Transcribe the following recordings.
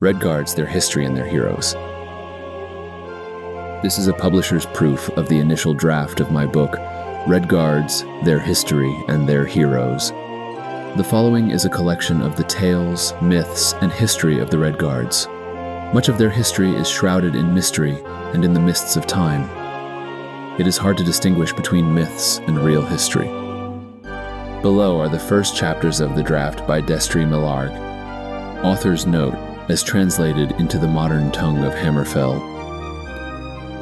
Redguards, Their History and Their Heroes. This is a publisher's proof of the initial draft of my book, Redguards, Their History and Their Heroes. The following is a collection of the tales, myths, and history of the Redguards. Much of their history is shrouded in mystery and in the mists of time. It is hard to distinguish between myths and real history. Below are the first chapters of the draft by Destry Millarg. Author's note, as translated into the modern tongue of Hammerfell.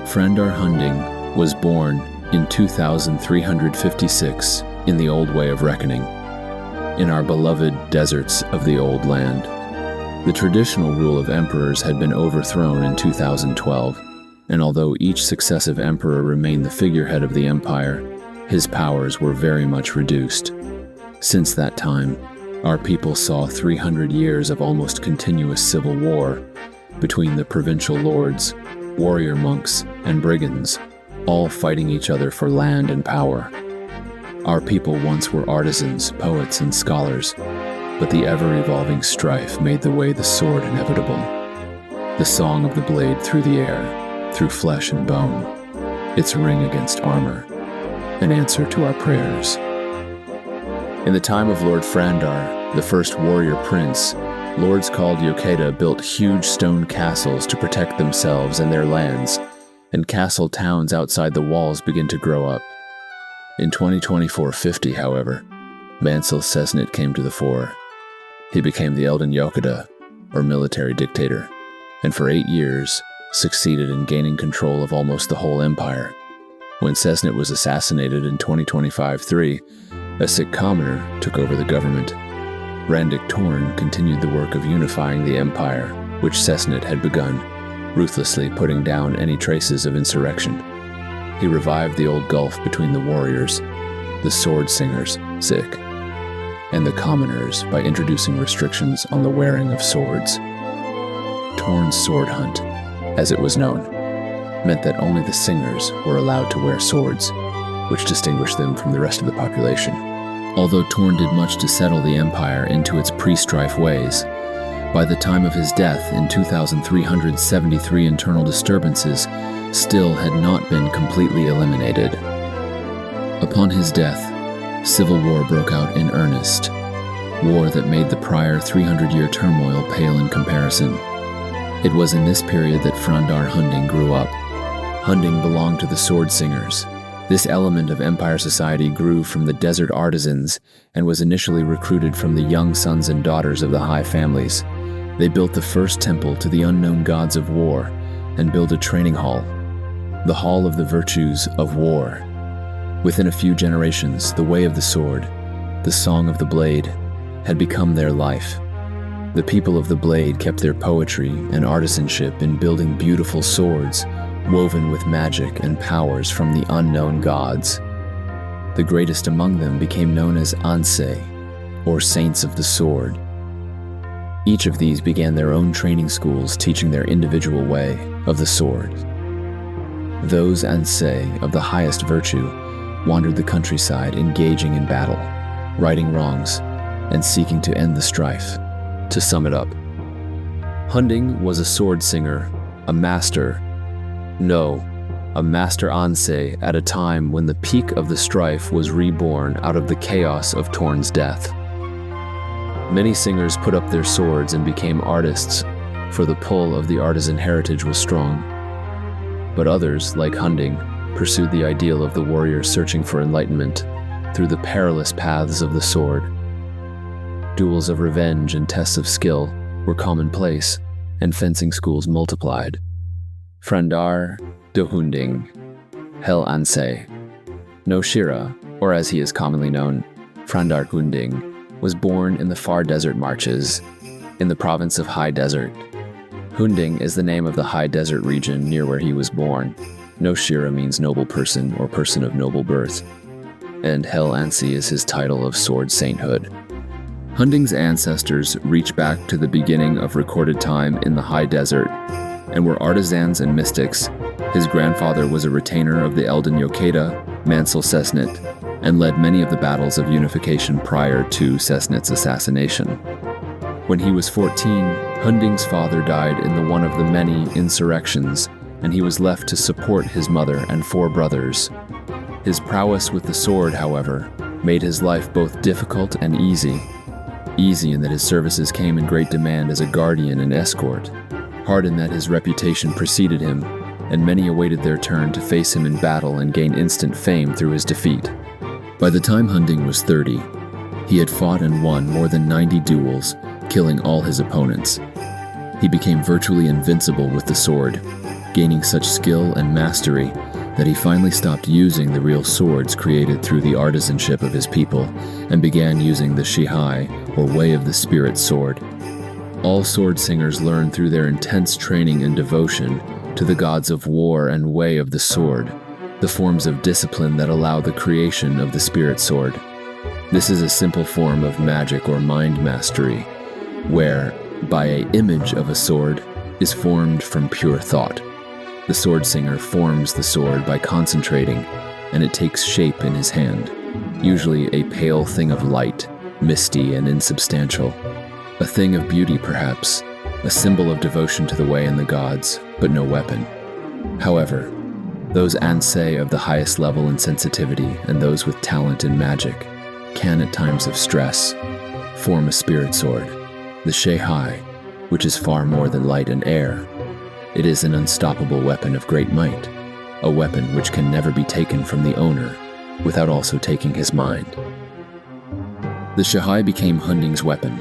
Frandar Hunding was born in 2356 in the old way of reckoning, in our beloved deserts of the old land. The traditional rule of emperors had been overthrown in 2012, and although each successive emperor remained the figurehead of the empire, his powers were very much reduced. Since that time, our people saw 300 years of almost continuous civil war between the provincial lords, warrior monks, and brigands, all fighting each other for land and power. Our people once were artisans, poets, and scholars, but the ever-evolving strife made the way the sword inevitable. The song of the blade through the air, through flesh and bone, its ring against armor, an answer to our prayers. In the time of Lord Frandar, the first warrior prince, lords called Yokeda built huge stone castles to protect themselves and their lands, and castle towns outside the walls begin to grow up. In 2024-50, however, Mansell Cessnit came to the fore. He became the Elden Yokeda, or military dictator, and for 8 years succeeded in gaining control of almost the whole empire. When Cessnit was assassinated in 2025-3, a sick commoner took over the government. Randik Torn continued the work of unifying the empire, which Cessnit had begun, ruthlessly putting down any traces of insurrection. He revived the old gulf between the warriors, the sword singers, Sick, and the commoners by introducing restrictions on the wearing of swords. Torn's sword hunt, as it was known, meant that only the singers were allowed to wear swords, which distinguished them from the rest of the population. Although Torn did much to settle the empire into its pre-strife ways, by the time of his death in 2373 internal disturbances still had not been completely eliminated. Upon his death, civil war broke out in earnest, war that made the prior 300-year turmoil pale in comparison. It was in this period that Frandar Hunding grew up. Hunding belonged to the sword singers. This element of empire society grew from the desert artisans and was initially recruited from the young sons and daughters of the high families. They built the first temple to the unknown gods of war and built a training hall, the Hall of the Virtues of War. Within a few generations, the way of the sword, the song of the blade, had become their life. The people of the blade kept their poetry and artisanship in building beautiful swords, woven with magic and powers from the unknown gods. The greatest among them became known as Ansei, or Saints of the Sword. Each of these began their own training schools teaching their individual way of the sword. Those Ansei of the highest virtue wandered the countryside engaging in battle, righting wrongs, and seeking to end the strife. To sum it up, Hunding was a sword singer, a master Ansei at a time when the peak of the strife was reborn out of the chaos of Torn's death. Many singers put up their swords and became artists, for the pull of the artisan heritage was strong. But others, like Hunding, pursued the ideal of the warrior searching for enlightenment through the perilous paths of the sword. Duels of revenge and tests of skill were commonplace, and fencing schools multiplied. Frandar de Hunding, Hel Ansei. No Shira, or as he is commonly known, Frandar Hunding, was born in the far desert marches, in the province of High Desert. Hunding is the name of the high desert region near where he was born. No Shira means noble person or person of noble birth, and Hel Ansei is his title of sword sainthood. Hunding's ancestors reach back to the beginning of recorded time in the high desert and were artisans and mystics. His grandfather was a retainer of the Elden Yokeda, Mansell Cessnit, and led many of the battles of unification prior to Cessnit's assassination. When he was 14, Hunding's father died in one of the many insurrections, and he was left to support his mother and 4 brothers. His prowess with the sword, however, made his life both difficult and easy. Easy in that his services came in great demand as a guardian and escort, hard in that his reputation preceded him, and many awaited their turn to face him in battle and gain instant fame through his defeat. By the time Hunding was 30, he had fought and won more than 90 duels, killing all his opponents. He became virtually invincible with the sword, gaining such skill and mastery that he finally stopped using the real swords created through the artisanship of his people and began using the Shihai, or Way of the Spirit sword. All sword singers learn through their intense training and devotion to the gods of war and Way of the Sword, the forms of discipline that allow the creation of the Spirit sword. This is a simple form of magic or mind mastery, where, by an image of a sword, is formed from pure thought. The sword singer forms the sword by concentrating, and it takes shape in his hand, usually a pale thing of light, misty and insubstantial. A thing of beauty, perhaps, a symbol of devotion to the Way and the gods, but no weapon. However, those Ansei of the highest level in sensitivity and those with talent in magic can, at times of stress, form a spirit sword, the Shihai, which is far more than light and air. It is an unstoppable weapon of great might, a weapon which can never be taken from the owner without also taking his mind. The Shihai became Hunding's weapon,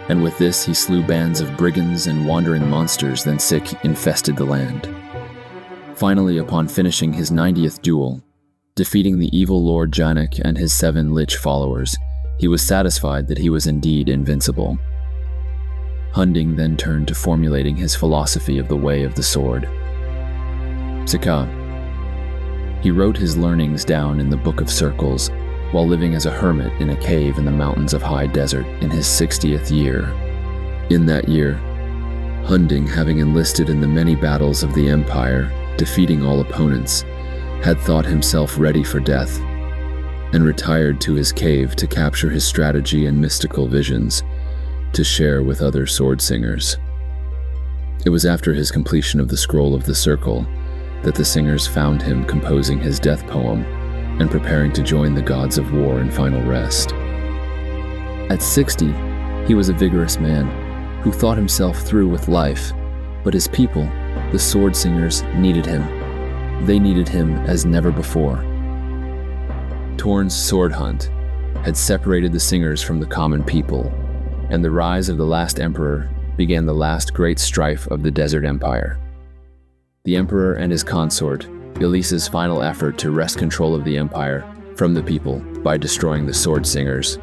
and with this he slew bands of brigands and wandering monsters that infested the land. Finally, upon finishing his 90th duel, defeating the evil Lord Janak and his 7 Lich followers, he was satisfied that he was indeed invincible. Hunding then turned to formulating his philosophy of the Way of the Sword. Sika. He wrote his learnings down in the Book of Circles while living as a hermit in a cave in the mountains of High Desert in his 60th year. In that year, Hunding, having enlisted in the many battles of the Empire, defeating all opponents, had thought himself ready for death, and retired to his cave to capture his strategy and mystical visions, to share with other sword singers. It was after his completion of the Scroll of the Circle that the singers found him composing his death poem and preparing to join the gods of war in final rest. At 60, he was a vigorous man who thought himself through with life, but his people, the sword singers, needed him. They needed him as never before. Torn's sword hunt had separated the singers from the common people, and the rise of the last emperor began the last great strife of the Desert Empire. The emperor and his consort, Elisa's final effort to wrest control of the empire from the people by destroying the sword singers.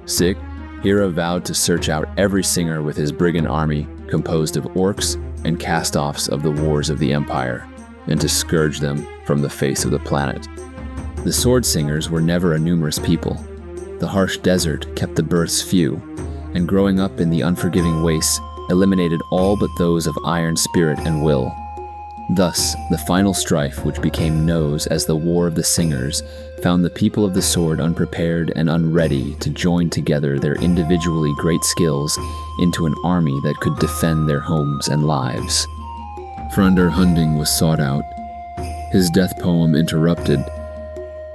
Sick, Hera vowed to search out every singer with his brigand army composed of orcs and cast-offs of the wars of the empire, and to scourge them from the face of the planet. The sword singers were never a numerous people. The harsh desert kept the births few, and growing up in the unforgiving wastes eliminated all but those of iron spirit and will. Thus, the final strife, which became known as the War of the Singers, found the people of the sword unprepared and unready to join together their individually great skills into an army that could defend their homes and lives. Frondr Hunding was sought out, his death poem interrupted,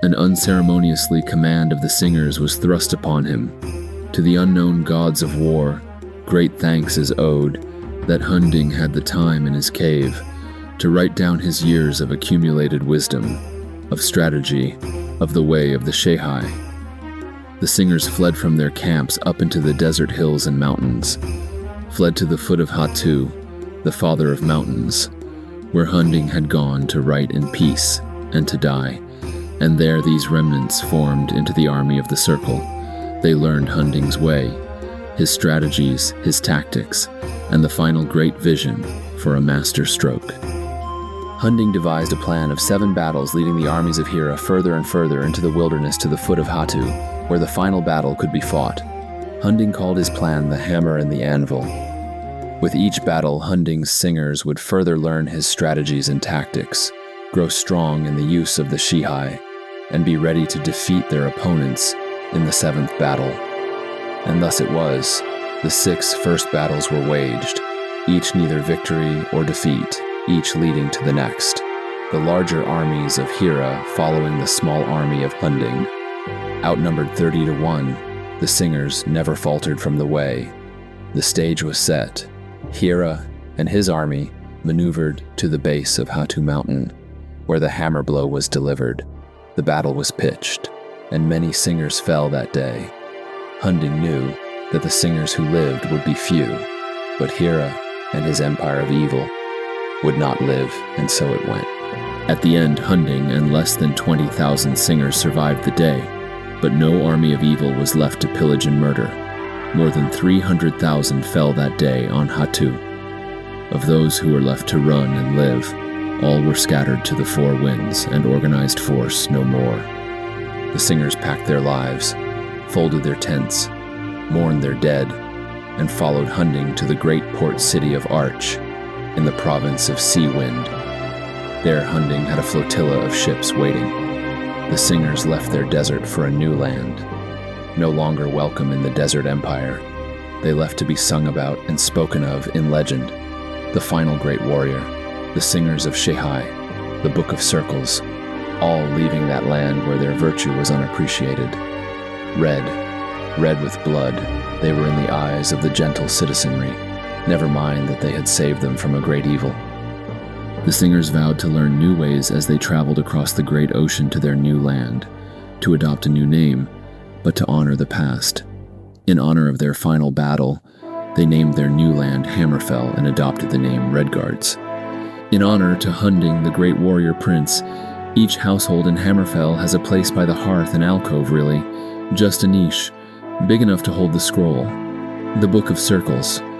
and unceremoniously command of the singers was thrust upon him. To the unknown gods of war, great thanks is owed that Hunding had the time in his cave to write down his years of accumulated wisdom, of strategy, of the Way of the Shihai. The singers fled from their camps up into the desert hills and mountains, fled to the foot of Hatu, the father of mountains, where Hunding had gone to write in peace and to die, and there these remnants formed into the army of the Circle. They learned Hunding's way, his strategies, his tactics, and the final great vision for a master stroke. Hunding devised a plan of 7 battles leading the armies of Hera further and further into the wilderness to the foot of Hatu, where the final battle could be fought. Hunding called his plan the Hammer and the Anvil. With each battle, Hunding's singers would further learn his strategies and tactics, grow strong in the use of the Shihai, and be ready to defeat their opponents in the 7th battle. And thus it was The 6 first battles were waged, each neither victory or defeat, each leading to the next, the larger armies of Hera following the small army of Hunding. Outnumbered 30-1, the singers never faltered from the way. The stage was set. Hera and his army maneuvered to the base of Hatu Mountain, where the hammer blow was delivered. The battle was pitched, and many singers fell that day. Hunding knew that the singers who lived would be few, but Hera and his empire of evil would not live, and so it went. At the end, Hunding and less than 20,000 singers survived the day, but no army of evil was left to pillage and murder. More than 300,000 fell that day on Hatu. Of those who were left to run and live, all were scattered to the 4 winds and organized force no more. The singers packed their lives, folded their tents, mourned their dead, and followed Hunding to the great port city of Arch in the province of Seawind. There Hunding had a flotilla of ships waiting. The singers left their desert for a new land. No longer welcome in the desert empire, they left to be sung about and spoken of in legend. The final great warrior, the singers of Shehai, the Book of Circles, all leaving that land where their virtue was unappreciated. Red with blood, they were in the eyes of the gentle citizenry, never mind that they had saved them from a great evil. The singers vowed to learn new ways as they traveled across the great ocean to their new land, to adopt a new name, but to honor the past. In honor of their final battle, they named their new land Hammerfell and adopted the name Redguards. In honor to Hunding, the great warrior prince, each household in Hammerfell has a place by the hearth, an alcove really, just a niche, big enough to hold the scroll, the Book of Circles,